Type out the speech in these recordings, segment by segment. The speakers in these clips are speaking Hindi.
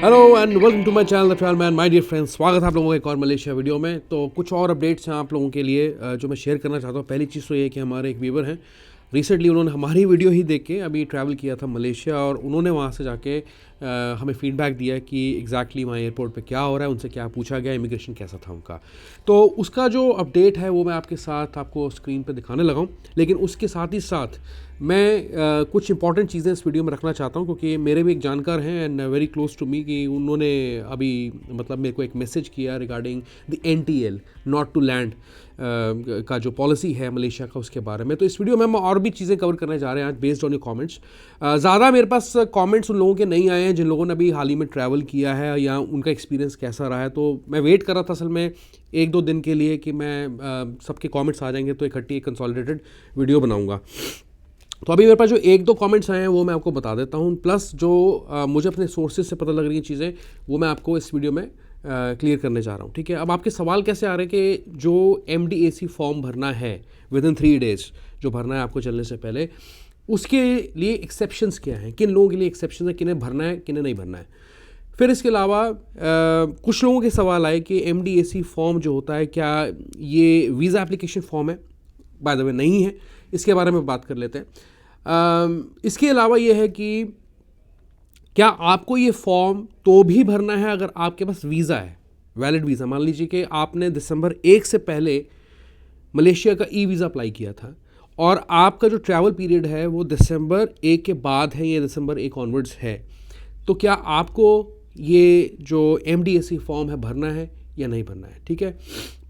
Hello and welcome to my channel the travel man. My dear friends, स्वागत है आप लोगों का एक और मलेशिया वीडियो में। तो कुछ और अपडेट्स हैं आप लोगों के लिए जो मैं शेयर करना चाहता हूँ। पहली चीज़ तो ये है कि हमारे एक व्यूवर हैं, रिसेंटली उन्होंने हमारी वीडियो ही देख के अभी ट्रैवल किया था मलेशिया, और उन्होंने वहाँ से जाके हमें फीडबैक दिया कि एग्जैक्टली वहाँ एयरपोर्ट पे क्या हो रहा है, उनसे क्या पूछा गया, इमिग्रेशन कैसा था उनका। तो उसका जो अपडेट है वो मैं आपके साथ आपको स्क्रीन पे दिखाने लगा हूँ, लेकिन उसके साथ ही साथ मैं कुछ इंपॉर्टेंट चीज़ें इस वीडियो में रखना चाहता हूँ, क्योंकि मेरे भी एक जानकार हैं and very close to me, कि उन्होंने अभी मतलब मेरे को एक मैसेज किया regarding the NTL, not to land का जो पॉलिसी है मलेशिया का, उसके बारे में। तो इस वीडियो में हम और भी चीज़ें कवर करने जा रहे हैं आज बेस्ड ऑन योर कमेंट्स। ज़्यादा मेरे पास कमेंट्स उन लोगों के नहीं आए हैं जिन लोगों ने अभी हाल ही में ट्रैवल किया है या उनका एक्सपीरियंस कैसा रहा है। तो मैं वेट कर रहा था असल में 1-2 दिन के लिए कि मैं सबके कमेंट्स आ जाएंगे तो इकट्ठी एक कंसोलिडेटेड वीडियो बनाऊंगा। तो अभी मेरे पास जो 1-2 कमेंट्स आए हैं वो मैं आपको बता देता हूँ, प्लस जो मुझे अपने सोर्सेज से पता लग रही हैं चीज़ें वो मैं आपको इस वीडियो में क्लियर करने जा रहा हूँ। ठीक है, अब आपके सवाल कैसे आ रहे हैं कि जो MDAC फॉर्म भरना है विदिन 3 डेज़, जो भरना है आपको चलने से पहले, उसके लिए एक्सेप्शंस क्या हैं, किन लोगों के लिए एक्सेप्शन है, किन्हें भरना है किन्हें नहीं भरना है। फिर इसके अलावा कुछ लोगों के सवाल आए कि MDAC फॉर्म जो होता है क्या ये वीज़ा एप्लीकेशन फॉर्म है। बाय द वे नहीं है, इसके बारे में बात कर लेते हैं। इसके अलावा ये है कि क्या आपको ये फॉर्म तो भी भरना है अगर आपके पास वीज़ा है, वैलिड वीज़ा। मान लीजिए कि आपने दिसंबर 1 से पहले मलेशिया का वीज़ा अप्लाई किया था और आपका जो ट्रैवल पीरियड है वो दिसंबर 1 के बाद है या दिसंबर 1 ऑनवर्ड्स है, तो क्या आपको ये जो MDAC फॉर्म है भरना है या नहीं भरना है। ठीक है,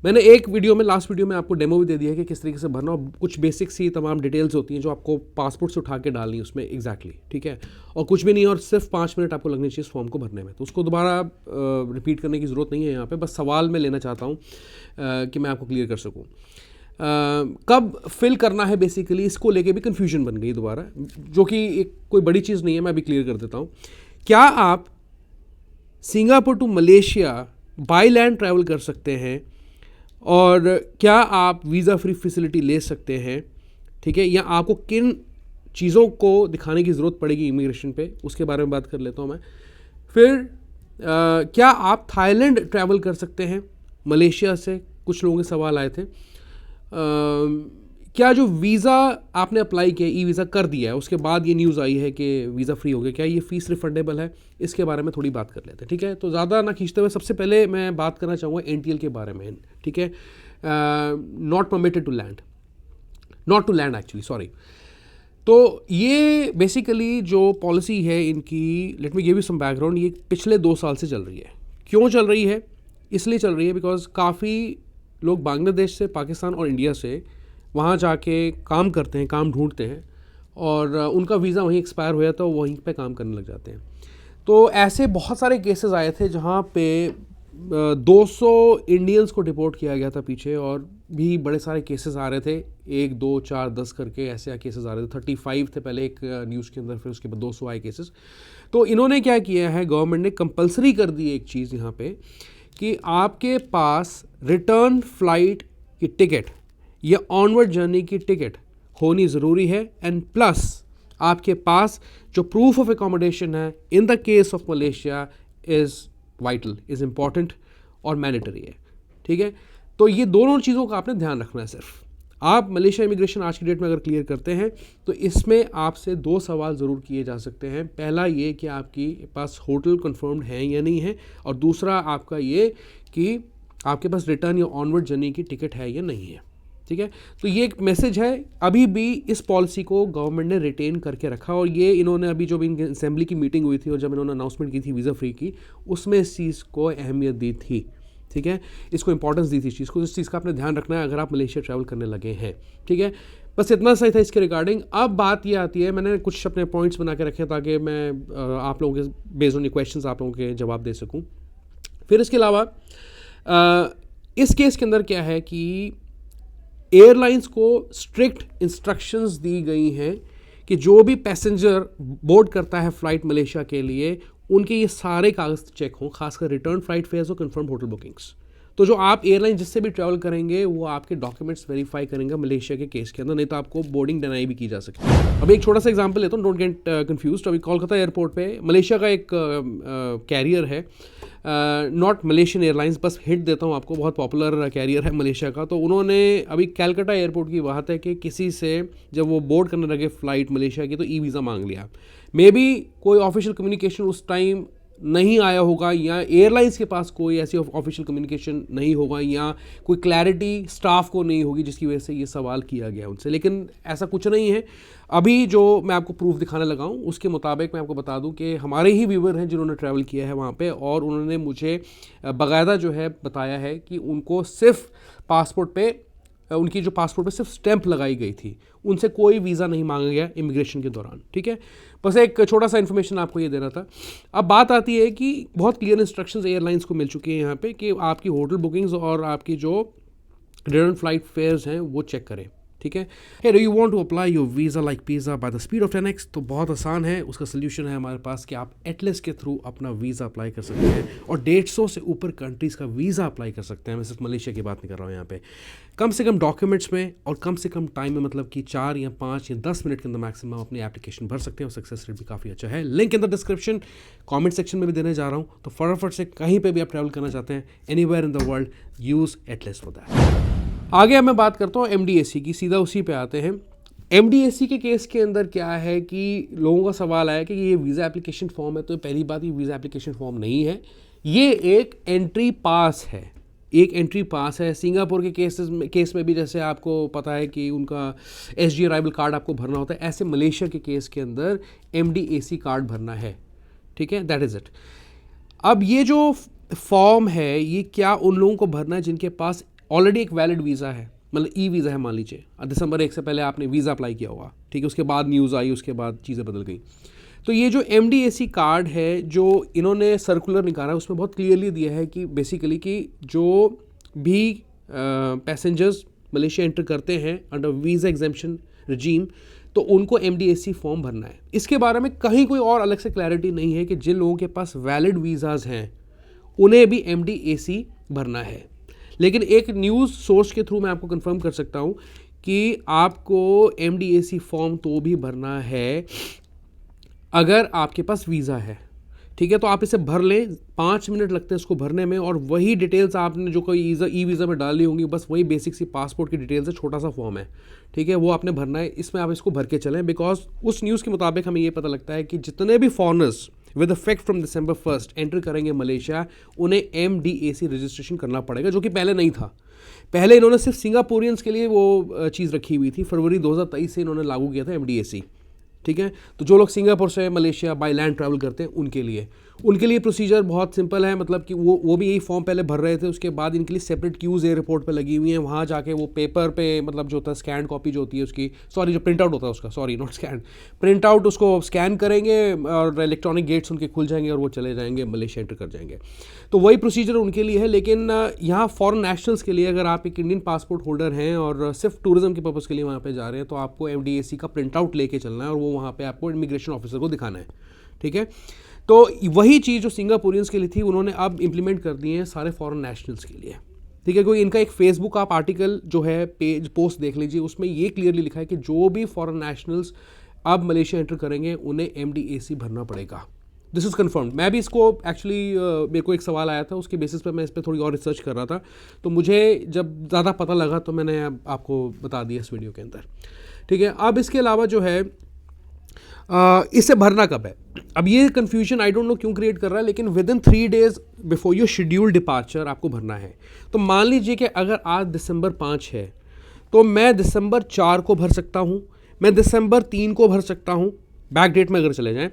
मैंने एक वीडियो में, लास्ट वीडियो में आपको डेमो भी दे दिया है कि किस तरीके से भरना, और कुछ बेसिक सी तमाम डिटेल्स होती हैं जो आपको पासपोर्ट से उठा के डालनी है उसमें एग्जैक्टली। ठीक है, और कुछ भी नहीं, और सिर्फ 5 मिनट आपको लगने चाहिए इस फॉर्म को भरने में। तो उसको दोबारा रिपीट करने की ज़रूरत नहीं है यहाँ पे, बस सवाल मैं लेना चाहता हूँ कि मैं आपको क्लियर कर सकूँ। कब फिल करना है बेसिकली, इसको लेके भी कन्फ्यूजन बन गई दोबारा, जो कि एक कोई बड़ी चीज़ नहीं है, मैं अभी क्लियर कर देता हूँ। क्या आप Singapore to Malaysia by land travel कर सकते हैं, और क्या आप वीज़ा फ्री फैसिलिटी ले सकते हैं। ठीक है, या आपको किन चीज़ों को दिखाने की ज़रूरत पड़ेगी इमिग्रेशन पे, उसके बारे में बात कर लेता हूँ मैं। फिर क्या आप थाईलैंड ट्रैवल कर सकते हैं मलेशिया से, कुछ लोगों के सवाल आए थे। क्या जो वीज़ा आपने अप्लाई किया, वीज़ा कर दिया है, उसके बाद ये न्यूज़ आई है कि वीज़ा फ्री हो गया, क्या ये फ़ीस रिफंडेबल है, इसके बारे में थोड़ी बात कर लेते हैं। ठीक है, तो ज़्यादा ना खींचते हुए सबसे पहले मैं बात करना चाहूँगा NTL के बारे में। ठीक है, not permitted to land, not to land actually, sorry. तो ये बेसिकली जो पॉलिसी है इनकी, let me give you some background, ये पिछले 2 साल से चल रही है। क्यों चल रही है? इसलिए चल रही है बिकॉज काफ़ी लोग बांग्लादेश से, पाकिस्तान और इंडिया से वहाँ जाके काम करते हैं, काम ढूंढते हैं, और उनका वीज़ा वहीं एक्सपायर हो जाता है, वहीं पे काम करने लग जाते हैं। तो ऐसे बहुत सारे केसेस आए थे जहाँ पे 200 इंडियंस को डिपोर्ट किया गया था पीछे, और भी बड़े सारे केसेस आ रहे थे, 1, 2, 4, 10 करके ऐसे केसेस आ रहे थे। 35 थे पहले एक न्यूज़ के अंदर, फिर उसके बाद 200 आए केसेस। तो इन्होंने क्या किया है, गवर्नमेंट ने कंपलसरी कर दी एक चीज़ यहाँ पे कि आपके पास रिटर्न फ्लाइट की टिकट या ऑनवर्ड जर्नी की टिकट होनी ज़रूरी है, एंड प्लस आपके पास जो प्रूफ ऑफ एकोमोडेशन है in the case of Malaysia is vital, is important और मैंडेटरी है। ठीक है, तो ये दोनों चीज़ों का आपने ध्यान रखना है। सिर्फ आप मलेशिया इमिग्रेशन आज की डेट में अगर क्लियर करते हैं तो इसमें आपसे 2 सवाल ज़रूर किए जा सकते हैं। पहला ये कि आपके पास होटल कंफर्म्ड है या नहीं है, और दूसरा आपका ये कि आपके पास रिटर्न या ऑनवर्ड जर्नी की टिकट है या नहीं है। ठीक है, तो ये एक मैसेज है। अभी भी इस पॉलिसी को गवर्नमेंट ने रिटेन करके रखा, और ये इन्होंने अभी जो भी असेंबली की मीटिंग हुई थी और जब इन्होंने अनाउंसमेंट की थी वीज़ा फ्री की, उसमें इस चीज़ को अहमियत दी थी। ठीक है, इसको इंपॉर्टेंस दी थी इस चीज़ को, इस चीज़ का आपने ध्यान रखना है अगर आप मलेशिया ट्रैवल करने लगे हैं। ठीक है, बस इतना सही था इसके रिगार्डिंग। अब बात ये आती है, मैंने कुछ अपने पॉइंट्स बना के रखे हैं ताकि मैं आप लोगों के बेस्ड ऑन ये क्वेश्चंस आप लोगों के जवाब दे सकूँ। फिर इसके अलावा इस केस के अंदर क्या है कि एयरलाइंस को स्ट्रिक्ट इंस्ट्रक्शंस दी गई हैं कि जो भी पैसेंजर बोर्ड करता है फ़्लाइट मलेशिया के लिए, उनके ये सारे कागज़ चेक हों, खासकर रिटर्न फ़्लाइट फेयर्स और कंफर्म होटल बुकिंग्स। तो जो आप एयरलाइन जिससे भी ट्रैवल करेंगे वो आपके डॉक्यूमेंट्स वेरीफाई करेंगे मलेशिया के केस के अंदर, नहीं तो आपको बोर्डिंग डिनाई भी की जा सकती है। अभी एक छोटा सा एग्जांपल लेता हूँ, डोंट गेट कंफ्यूज्ड। अभी कोलकाता एयरपोर्ट पे मलेशिया का एक कैरियर है, नॉट मलेशियन एयरलाइंस, बस हिंट देता हूँ आपको, बहुत पॉपुलर कैरियर है मलेशिया का। तो उन्होंने अभी कैलकाटा एयरपोर्ट की बात है कि किसी से जब वो बोर्ड करने लगे फ़्लाइट मलेशिया की तो ई वीज़ा मांग लिया। मे बी कोई ऑफिशियल कम्युनिकेशन उस टाइम नहीं आया होगा, या एयरलाइंस के पास कोई ऐसी ऑफिशियल कम्युनिकेशन नहीं होगा, या कोई क्लैरिटी स्टाफ को नहीं होगी जिसकी वजह से ये सवाल किया गया उनसे। लेकिन ऐसा कुछ नहीं है। अभी जो मैं आपको प्रूफ दिखाने लगा हूँ उसके मुताबिक मैं आपको बता दूं कि हमारे ही व्यूवर हैं जिन्होंने ट्रैवल किया है वहाँ पे, और उन्होंने मुझे बाकायदा जो है बताया है कि उनको सिर्फ पासपोर्ट पे, उनकी जो पासपोर्ट पे सिर्फ स्टैंप लगाई गई थी, उनसे कोई वीज़ा नहीं मांगा गया इमिग्रेशन के दौरान। ठीक है, बस एक छोटा सा इन्फॉर्मेशन आपको ये देना था। अब बात आती है कि बहुत क्लियर इंस्ट्रक्शंस एयरलाइंस को मिल चुकी हैं यहाँ पे कि आपकी होटल बुकिंग्स और आपकी जो रिटर्न फ्लाइट फेयर्स हैं वो चेक करें। ठीक है, do you want to apply your visa like pizza by the speed of 10x? तो बहुत आसान है, उसका सोल्यूशन है हमारे पास कि आप एटलस के थ्रू अपना वीज़ा अप्लाई कर सकते हैं और 150 से ऊपर कंट्रीज़ का वीज़ा अप्लाई कर सकते हैं। मैं सिर्फ मलेशिया की बात नहीं कर रहा हूँ यहाँ पे। कम से कम डॉक्यूमेंट्स में और कम से कम टाइम में, मतलब कि 4 या 5 या 10 मिनट के अंदर मैक्सिमम अपनी एप्लीकेशन भर सकते हैं और सक्सेस रेट भी काफ़ी अच्छा है। Link in the description, comment section में भी देने जा रहा हूँ। तो फटाफट से कहीं पे भी आप ट्रैवल करना चाहते हैं, anywhere in the world, use Atlas for that. आगे अब मैं बात करता हूँ MDAC की, सीधा उसी पे आते हैं। MDAC के केस के अंदर क्या है कि लोगों का सवाल आया कि ये वीज़ा एप्लीकेशन फॉर्म है। तो पहली बात, ये वीज़ा एप्लीकेशन फॉर्म नहीं है, ये एक एंट्री पास है, एक एंट्री पास है। सिंगापुर के केस में भी जैसे आपको पता है कि उनका SG अराइवल कार्ड आपको भरना होता है, ऐसे मलेशिया के केस के अंदर MDAC कार्ड भरना है। ठीक है, दैट इज़ इट। अब ये जो फॉर्म है ये क्या उन लोगों को भरना है जिनके पास ऑलरेडी एक वैलिड वीज़ा है, मतलब ई वीज़ा है। मान लीजिए दिसंबर 1 से पहले आपने वीज़ा अप्लाई किया होगा, ठीक है, उसके बाद न्यूज़ आई, उसके बाद चीज़ें बदल गई। तो ये जो MDAC कार्ड है जो इन्होंने सर्कुलर निकाला, उसमें बहुत क्लियरली दिया है कि बेसिकली कि जो भी पैसेंजर्स मलेशिया एंटर करते हैं अंडर वीज़ा एग्जेम्पशन रजीम, तो उनको MDAC फॉर्म भरना है। इसके बारे में कहीं कोई और अलग से क्लैरिटी नहीं है कि जिन लोगों के पास वैलिड वीज़ाज़ हैं उन्हें भी MDAC भरना है। लेकिन एक न्यूज़ सोर्स के थ्रू मैं आपको कंफर्म कर सकता हूँ कि आपको MDAC फॉर्म तो भी भरना है अगर आपके पास वीज़ा है। ठीक है, तो आप इसे भर लें, 5 मिनट लगते हैं इसको भरने में, और वही डिटेल्स आपने जो कोई ई वीज़ा में डाली होंगी, बस वही बेसिक सी पासपोर्ट की डिटेल्स है, छोटा सा फॉर्म है। ठीक है, वो आपने भरना है, इसमें आप इसको भर के चलें। बिकॉज उस न्यूज़ के मुताबिक हमें ये पता लगता है कि जितने भी foreigners with effect from December 1 enter करेंगे मलेशिया, उन्हें MDAC रजिस्ट्रेशन करना पड़ेगा, जो कि पहले नहीं था। पहले इन्होंने सिर्फ सिंगापुरियंस के लिए वो चीज़ रखी हुई थी, फरवरी 2023 से इन्होंने लागू किया था MDAC। ठीक है, तो जो लोग सिंगापुर से मलेशिया बाय लैंड ट्रैवल करते हैं उनके लिए प्रोसीजर बहुत सिंपल है। मतलब कि वो भी यही फॉर्म पहले भर रहे थे, उसके बाद इनके लिए सेपरेट क्यूज़ एयरपोर्ट पे लगी हुई हैं, वहाँ जाके वो पेपर पे, मतलब जो होता है स्कैन कॉपी जो होती है उसकी, सॉरी जो प्रिंट आउट होता है उसका, sorry not scan, print out, उसको स्कैन करेंगे और इलेक्ट्रॉनिक गेट्स उनके खुल जाएंगे और वो चले जाएंगे मलेशिया एंटर कर जाएंगे। तो वही प्रोसीजर उनके लिए है। लेकिन यहाँ फॉरेन नेशनल्स के लिए, अगर आप एक इंडियन पासपोर्ट होल्डर हैं और सिर्फ टूरिज्म के पर्पज़ के लिए वहाँ पे जा रहे हैं, तो आपको MDAC का प्रिंट आउट लेके चलना है और वो वहाँ पे आपको इमिग्रेशन ऑफिसर को दिखाना है। ठीक है, तो वही चीज़ जो सिंगापुरियंस के लिए थी उन्होंने अब इम्प्लीमेंट कर दी है सारे फॉरेन नेशनल्स के लिए। ठीक है, कोई इनका एक फेसबुक आप आर्टिकल जो है पेज पोस्ट देख लीजिए, उसमें ये क्लियरली लिखा है कि जो भी फॉरेन नेशनल्स अब मलेशिया एंटर करेंगे उन्हें MDAC भरना पड़ेगा। This is confirmed. मैं भी इसको एक्चुअली मेरे को एक सवाल आया था, उसके बेसिस पे मैं इस पर थोड़ी और रिसर्च कर रहा था, तो मुझे जब ज़्यादा पता लगा तो मैंने आपको बता दिया इस वीडियो के अंदर। ठीक है, अब इसके अलावा जो है इसे भरना कब है, अब ये कन्फ्यूजन आई डोंट नो क्यों क्रिएट कर रहा है, लेकिन with in 3 days before your schedule departure आपको भरना है। तो मान लीजिए कि अगर आज December 5 है तो मैं December 4 को भर सकता हूँ, मैं December 3 को भर सकता हूँ, बैक डेट में अगर चले जाएँ,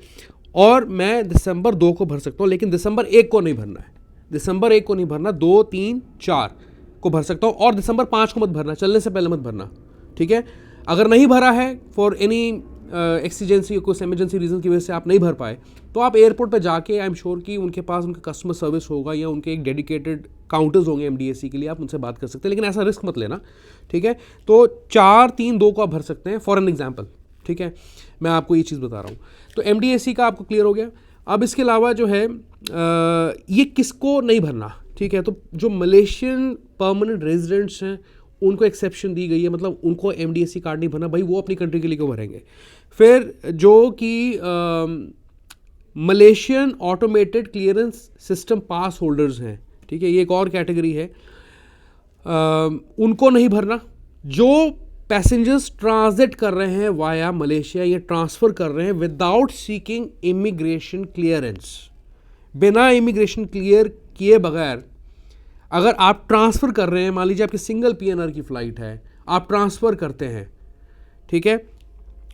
और मैं December 2 को भर सकता हूँ, लेकिन December 1 को नहीं भरना है। December 1 को नहीं भरना, 2, 3, 4 को भर सकता हूँ, और December 5 को मत भरना, चलने से पहले मत भरना। ठीक है, अगर नहीं भरा है फॉर एनी एक्सीजेंसी, कुछ एमरजेंसी रीज़न की वजह से आप नहीं भर पाए, तो आप एयरपोर्ट पर जाके, आई एम श्योर कि उनके पास उनका कस्टमर सर्विस होगा या उनके एक डेडिकेटेड काउंटर्स होंगे MDAC के लिए, आप उनसे बात कर सकते हैं। लेकिन ऐसा रिस्क मत लेना। ठीक है, तो 4, 3, 2 को आप भर सकते हैं फॉर एन एग्जाम्पल। ठीक है, मैं आपको ये चीज़ बता रहा हूँ। तो MDAC का आपको क्लियर हो गया। अब इसके अलावा जो है ये किसको नहीं भरना, ठीक है, तो जो मलेशियन परमानेंट रेजिडेंट्स हैं उनको एक्सेप्शन दी गई है, मतलब उनको MDAC कार्ड नहीं भरना, भाई वो अपनी कंट्री के लिए क्यों भरेंगे। फिर जो कि मलेशियन ऑटोमेटेड क्लियरेंस सिस्टम पास होल्डर्स हैं, ठीक है, ये एक और कैटेगरी है, उनको नहीं भरना। जो पैसेंजर्स ट्रांजिट कर रहे हैं वाया मलेशिया या ट्रांसफ़र कर रहे हैं विदाउट सीकिंग इमिग्रेशन क्लियरेंस, बिना इमिग्रेशन क्लियर किए बगैर अगर आप ट्रांसफ़र कर रहे हैं, मान लीजिए आपकी सिंगल PNR की फ़्लाइट है, आप ट्रांसफ़र करते हैं, ठीक है,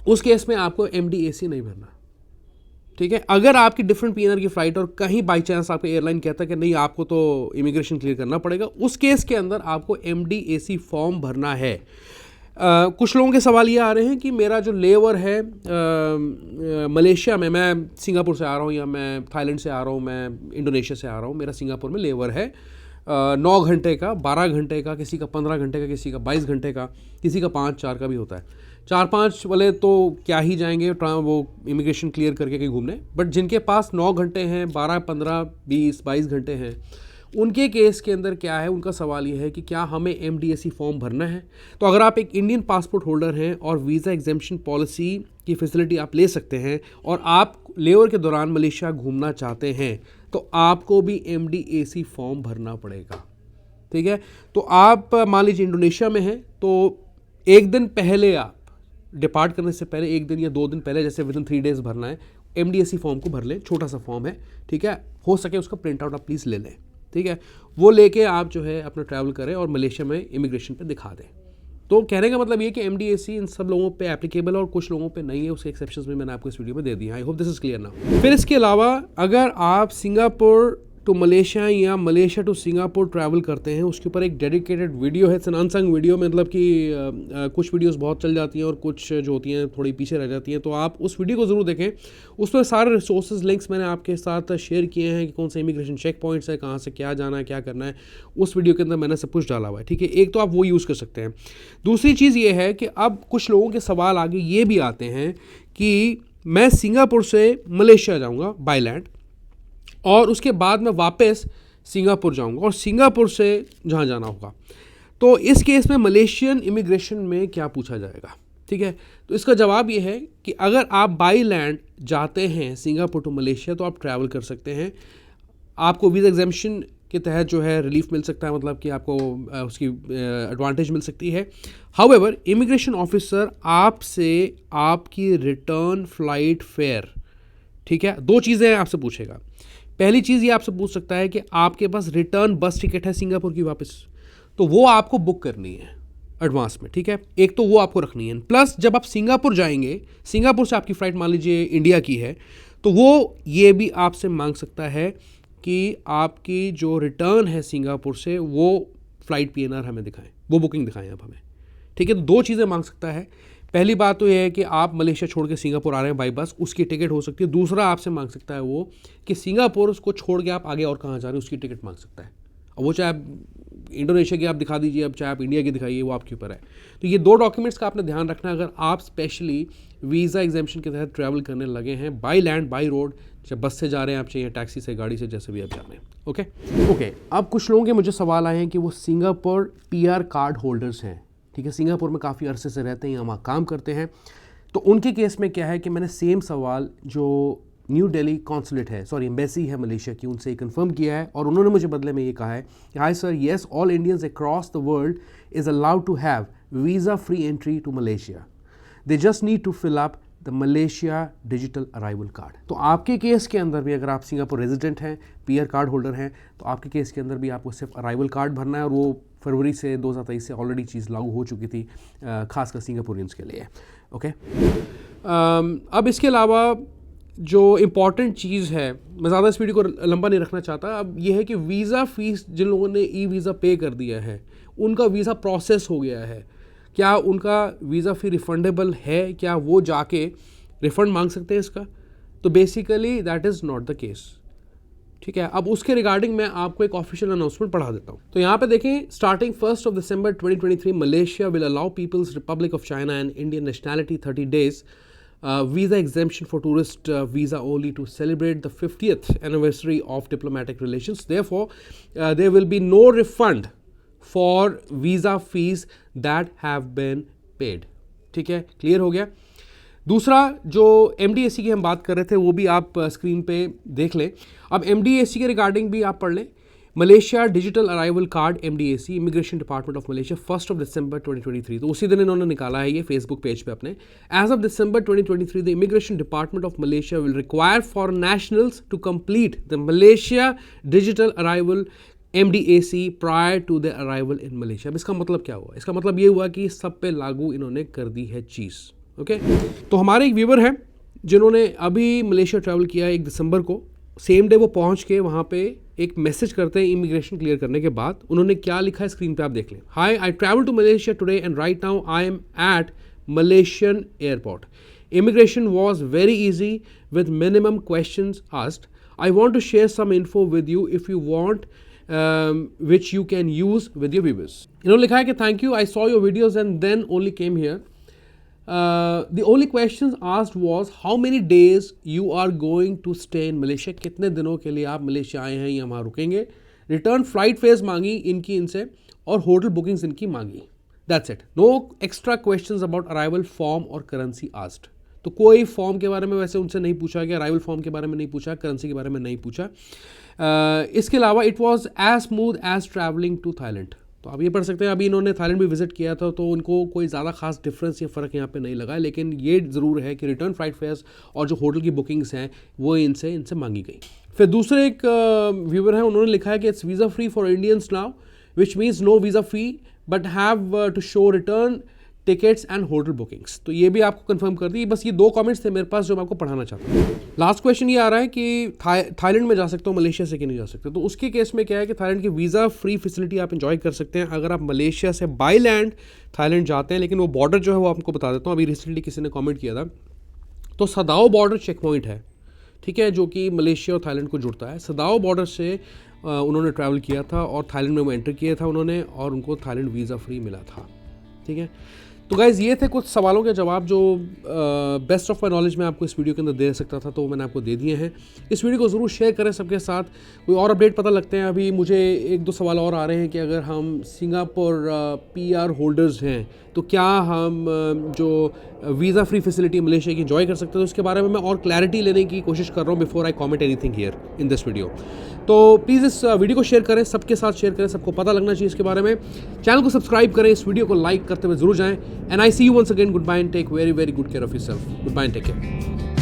उस केस में आपको MDAC नहीं भरना, ठीक है। अगर आपकी डिफरेंट PNR की फ़्लाइट और कहीं बाई चांस आपका एयरलाइन कहता है कि नहीं आपको तो इमिग्रेशन क्लियर करना पड़ेगा, उस केस के अंदर आपको MDAC फॉर्म भरना है। कुछ लोगों के सवाल ये आ रहे हैं कि मेरा जो लेओवर है मलेशिया में, मैं सिंगापुर से आ रहा हूँ या मैं थाईलैंड से आ रहा हूँ, मैं इंडोनेशिया से आ रहा हूँ, मेरा सिंगापुर में लेओवर है 9 घंटे का, 12 घंटे का, किसी का 15 घंटे का, किसी का 22 घंटे का, किसी का 5-4 का भी होता है। 4-5 वाले तो क्या ही जाएंगे वो इमिग्रेशन क्लियर करके कहीं घूमने, बट जिनके पास 9 घंटे हैं, 12, 15, 20, 22 घंटे हैं, उनके केस के अंदर क्या है, उनका सवाल ये है कि क्या हमें MDAC फॉर्म भरना है। तो अगर आप एक इंडियन पासपोर्ट होल्डर हैं और वीज़ा एग्जेम्पशन पॉलिसी की फैसिलिटी आप ले सकते हैं और आप लेओवर के दौरान मलेशिया घूमना चाहते हैं, तो आपको भी MDAC फॉर्म भरना पड़ेगा, ठीक है। तो आप मान लीजिए इंडोनेशिया में हैं, तो एक दिन पहले, आप डिपार्ट करने से पहले 1 दिन या 2 दिन पहले, जैसे विदिन 3 डेज़ भरना है, MDAC फॉर्म को भर लें। छोटा सा फॉर्म है, ठीक है, हो सके उसका प्रिंट आउट आप प्लीज़ ले लें, ठीक है। वो लेके आप जो है अपना ट्रैवल करें और मलेशिया में इमिग्रेशन पे दिखा दें। तो कहने का मतलब ये कि MDAC इन सब लोगों पे एप्लीकेबल और कुछ लोगों पे नहीं है, उसके एक्सेप्शंस भी मैंने आपको इस वीडियो में दे दिया। I hope this is clear now. फिर इसके अलावा अगर आप सिंगापुर टू मलेशिया या मलेशिया टू सिंगापुर ट्रैवल करते हैं, उसके ऊपर एक डेडिकेटेड वीडियो है, अनसंग वीडियो, मतलब कि कुछ वीडियोस बहुत चल जाती हैं और कुछ जो होती हैं थोड़ी पीछे रह जाती हैं, तो आप उस वीडियो को ज़रूर देखें। उस पर सारे रिसोर्सेज लिंक्स मैंने आपके साथ शेयर किए हैं कि कौन से इमिग्रेशन चेक पॉइंट्स है, कहाँ से क्या जाना है, क्या करना है, उस वीडियो के अंदर मैंने सब कुछ डाला हुआ है, ठीक है। एक तो आप वो यूज़ कर सकते हैं। दूसरी चीज़ ये है कि अब कुछ लोगों के सवाल आगे ये भी आते हैं कि मैं सिंगापुर से मलेशिया जाऊँगा बाय लैंड और उसके बाद मैं वापस सिंगापुर जाऊंगा और सिंगापुर से जहाँ जाना होगा, तो इस केस में मलेशियन इमिग्रेशन में क्या पूछा जाएगा, ठीक है। तो इसका जवाब ये है कि अगर आप बाई लैंड जाते हैं सिंगापुर टू मलेशिया तो आप ट्रैवल कर सकते हैं, आपको वीज़ा एग्जेम्पशन के तहत जो है रिलीफ मिल सकता है, मतलब कि आपको उसकी एडवांटेज मिल सकती है। हाउएवर इमिग्रेशन ऑफिसर आपसे आपकी रिटर्न फ्लाइट फेयर, ठीक है, 2 चीज़ें आपसे पूछेगा। पहली चीज़ ये आपसे पूछ सकता है कि आपके पास रिटर्न बस टिकट है सिंगापुर की वापस, तो वो आपको बुक करनी है एडवांस में, ठीक है। एक तो वो आपको रखनी है, प्लस जब आप सिंगापुर जाएंगे, सिंगापुर से आपकी फ़्लाइट मान लीजिए इंडिया की है, तो वो ये भी आपसे मांग सकता है कि आपकी जो रिटर्न है सिंगापुर से वो फ़्लाइट PNR हमें दिखाएं, वो बुकिंग दिखाएं आप हमें, ठीक है। तो 2 चीज़ें मांग सकता है। पहली बात तो ये है कि आप मलेशिया छोड़ के सिंगापुर आ रहे हैं बाई बस, उसकी टिकट हो सकती है। दूसरा आपसे मांग सकता है वो कि सिंगापुर उसको छोड़ के आप आगे और कहाँ जा रहे हैं उसकी टिकट मांग सकता है, और वो चाहे आप इंडोनेशिया की आप दिखा दीजिए, अब चाहे आप इंडिया की दिखाइए, वो आपके ऊपर है। तो ये 2 डॉक्यूमेंट्स का आपने ध्यान रखना है अगर आप स्पेशली वीज़ा एग्जेम्पशन के तहत ट्रैवल करने लगे हैं बाई लैंड बाई रोड, चाहे बस से जा रहे हैं आप, चाहिए टैक्सी से, गाड़ी से, जैसे भी आप जा रहे हैं। ओके, अब कुछ लोगों के मुझे सवाल आए हैं कि वो सिंगापुर PR कार्ड होल्डर्स हैं, ठीक है, सिंगापुर में काफ़ी अरसे से रहते हैं या वहाँ काम करते हैं, तो उनके केस में क्या है कि मैंने सेम सवाल जो न्यू दिल्ली कॉन्सुलेट है, सॉरी एम्बेसी है मलेशिया की, उनसे कंफर्म किया है और उन्होंने मुझे बदले में ये कहा है कि hi sir, yes all Indians across the world is allowed to have visa free entry to Malaysia, they just need to fill up the Malaysia digital arrival card. तो आपके केस के अंदर भी अगर आप सिंगापुर रेजिडेंट हैं, PR कार्ड होल्डर हैं, तो आपके केस के अंदर भी आपको सिर्फ अराइवल कार्ड भरना है, और वो फरवरी से 2023 से ऑलरेडी चीज़ लागू हो चुकी थी खासकर सिंगापुरियंस के लिए, ओके। अब इसके अलावा जो इम्पॉर्टेंट चीज़ है, मैं ज़्यादा इस वीडियो को लंबा नहीं रखना चाहता, अब ये है कि वीज़ा फ़ीस जिन लोगों ने वीज़ा पे कर दिया है, उनका वीज़ा प्रोसेस हो गया है, क्या उनका वीज़ा फ़ी रिफ़ंडेबल है, क्या वो जाके रिफ़ंड मांग सकते हैं इसका? तो basically that is not the case, ठीक है। अब उसके रिगार्डिंग मैं आपको एक ऑफिशियल अनाउंसमेंट पढ़ा देता हूँ। तो यहाँ पे देखें, starting 1 December 2023 Malaysia will allow People's Republic of China and Indian nationality 30 days visa exemption for tourist visa only to celebrate the 50th anniversary of diplomatic relations. Therefore, there will be no refund for visa fees that have been paid. ठीक है, क्लियर हो गया। दूसरा जो MDAC की हम बात कर रहे थे वो भी आप स्क्रीन पे देख लें। अब MDAC के रिगार्डिंग भी आप पढ़ लें। Malaysia digital arrival card MDAC immigration department of Malaysia 1 दिसंबर 2023, तो उसी दिन इन्होंने निकाला है ये फेसबुक पेज पे अपने। As of December 2023 the immigration department of Malaysia will require for nationals to complete the Malaysia digital arrival MDAC prior to the arrival in Malaysia. अब इसका मतलब क्या हुआ? इसका मतलब ये हुआ कि सब पे लागू इन्होंने कर दी है चीज़। ओके, तो हमारे एक व्यूवर हैं जिन्होंने अभी मलेशिया ट्रैवल किया 1 दिसंबर को। सेम डे वो पहुंच के वहाँ पे एक मैसेज करते हैं इमिग्रेशन क्लियर करने के बाद। उन्होंने क्या लिखा है स्क्रीन पे आप देख लें। Hi, I travel to Malaysia today and right now I am at Malaysian airport. Immigration was very easy with minimum question asked. I want to share some info with you if you want which you can use with your viewers. इन्होंने लिखा है कि thank you, I saw your videos and then only came here. The only questions asked was how many days you are going to stay in Malaysia. कितने दिनों के लिए आप मलेशिया आए हैं या वहाँ रुकेंगे। रिटर्न फ्लाइट फेज मांगी इनसे और होटल बुकिंग्स इनकी मांगी। That's it. No extra questions about arrival form और करेंसी asked. तो कोई फॉर्म के बारे में वैसे उनसे नहीं पूछा गया, अराइवल फॉर्म के बारे में नहीं पूछा, करेंसी के बारे में नहीं पूछा। इसके अलावा it was as smooth as travelling to Thailand. तो आप ये पढ़ सकते हैं, अभी इन्होंने थाईलैंड भी विजिट किया था तो उनको कोई ज़्यादा खास डिफरेंस या फ़र्क यहाँ पे नहीं लगा, लेकिन ये ज़रूर है कि रिटर्न फ्लाइट फेयर्स और जो होटल की बुकिंग्स हैं वो इनसे मांगी गई। फिर दूसरे एक व्यूवर हैं, उन्होंने लिखा है कि it's visa free for Indians now which means no visa free but have to show return tickets and hotel bookings. तो ये भी आपको कंफर्म कर दी। बस ये 2 कमेंट्स थे मेरे पास जो मैं आपको पढ़ाना चाहता हूँ। लास्ट क्वेश्चन ये आ रहा है कि थाईलैंड में जा सकते हो मलेशिया से कि नहीं जा सकते। तो उसके केस में क्या है कि थाईलैंड की वीज़ा फ्री फैसिलिटी आप एंजॉय कर सकते हैं अगर आप मलेशिया से बाई लैंड थाईलैंड जाते हैं। लेकिन वो बॉर्डर जो है वो आपको बता देता हूँ, अभी रिसेंटली किसी ने कॉमेंट किया था। तो सदाओ बॉर्डर चेक पॉइंट है, ठीक है, जो कि मलेशिया और थाईलैंड को जुड़ता है। सदाओ बॉर्डर से उन्होंने ट्रैवल किया था और थाईलैंड में वो एंटर किया था उन्होंने, और उनको थाईलैंड वीज़ा फ्री मिला था। ठीक है, तो गाइज़ ये थे कुछ सवालों के जवाब जो बेस्ट ऑफ माई नॉलेज में आपको इस वीडियो के अंदर दे सकता था, तो मैंने आपको दे दिए हैं। इस वीडियो को ज़रूर शेयर करें सबके साथ। कोई और अपडेट पता लगते हैं, अभी मुझे 1-2 सवाल और आ रहे हैं कि अगर हम सिंगापुर PR होल्डर्स हैं तो क्या हम जो वीज़ा फ्री फैसिलिटी मलेशिया की एंजॉय कर सकते हैं। तो उसके बारे में मैं और क्लैरिटी लेने की कोशिश कर रहा हूँ before I comment anything here in this video. तो प्लीज़ इस वीडियो को शेयर करें, सबके साथ शेयर करें, सबको पता लगना चाहिए इसके बारे में। चैनल को सब्सक्राइब करें, इस वीडियो को लाइक करते हुए जरूर जाएं। And I see you once again. Good bye and take very very good care of yourself. Good bye and take care.